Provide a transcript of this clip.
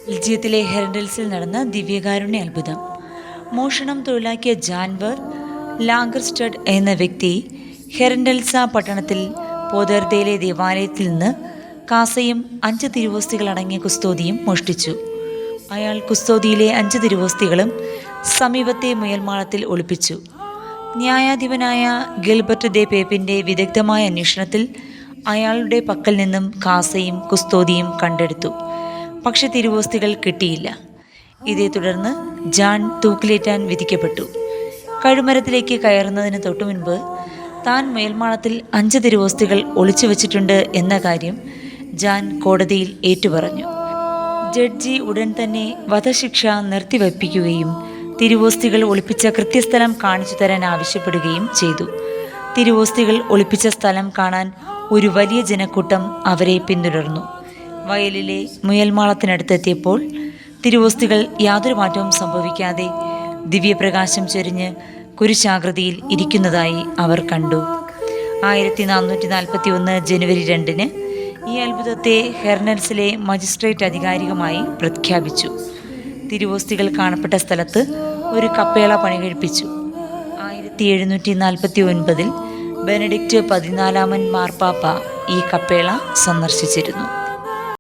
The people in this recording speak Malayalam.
ബെൽജിയത്തിലെ ഹെർഡൽസിൽ നടന്ന ദിവ്യകാരുണ്യ അത്ഭുതം. മോഷണം തൊഴിലാക്കിയ ജാൻവർ ലാംഗർസ്റ്റഡ് എന്ന വ്യക്തി ഹെർഡൽസ പട്ടണത്തിൽ പോദർദയിലെ ദേവാലയത്തിൽ നിന്ന് കാസയും 5 തിരുവോസ്തികളടങ്ങിയ കുസ്തോതിയും മോഷ്ടിച്ചു. അയാൾ കുസ്തോതിയിലെ 5 തിരുവോസ്തികളും സമീപത്തെ മുയൽമാളത്തിൽ ഒളിപ്പിച്ചു. ന്യായാധിപനായ ഗിൽബർട്ട് ദെ പേപ്പിൻ്റെ വിദഗ്ധമായ അന്വേഷണത്തിൽ അയാളുടെ പക്കൽ നിന്നും കാസയും കുസ്തോതിയും കണ്ടെടുത്തു. പക്ഷെ തിരുവോസ്തികൾ കിട്ടിയില്ല. ഇതേ തുടർന്ന് ജാൻ തൂക്കിലേറ്റാൻ വിധിക്കപ്പെട്ടു. കഴുമരത്തിലേക്ക് കയറുന്നതിന് തൊട്ടുമുൻപ് താൻ മേൽമാളത്തിൽ 5 തിരുവോസ്തികൾ ഒളിച്ചു വച്ചിട്ടുണ്ട് എന്ന കാര്യം ജാൻ കോടതിയിൽ ഏറ്റുപറഞ്ഞു. ജഡ്ജി ഉടൻ തന്നെ വധശിക്ഷ നിർത്തിവയ്പ്പിക്കുകയും തിരുവോസ്തികൾ ഒളിപ്പിച്ച കൃത്യസ്ഥലം കാണിച്ചു തരാൻ ആവശ്യപ്പെടുകയും ചെയ്തു. തിരുവോസ്തികൾ ഒളിപ്പിച്ച സ്ഥലം കാണാൻ ഒരു വലിയ ജനക്കൂട്ടം അവരെ പിന്തുടർന്നു. വയലിലെ മുയൽമാളത്തിനടുത്തെത്തിയപ്പോൾ തിരുവോസ്തികൾ യാതൊരു മാറ്റവും സംഭവിക്കാതെ ദിവ്യപ്രകാശം ചൊരിഞ്ഞ് കുരിശാകൃതിയിൽ ഇരിക്കുന്നതായി അവർ കണ്ടു. 1441 ജനുവരി 2 ഈ അത്ഭുതത്തെ ഹെർഡൽസിലെ മജിസ്ട്രേറ്റ് അധികാരികമായി പ്രഖ്യാപിച്ചു. തിരുവോസ്തികൾ കാണപ്പെട്ട സ്ഥലത്ത് ഒരു കപ്പേള പണികഴിപ്പിച്ചു. 1749 ബെനഡിക്റ്റ് 14 മാർപ്പാപ്പ ഈ കപ്പേള സന്ദർശിച്ചിരുന്നു.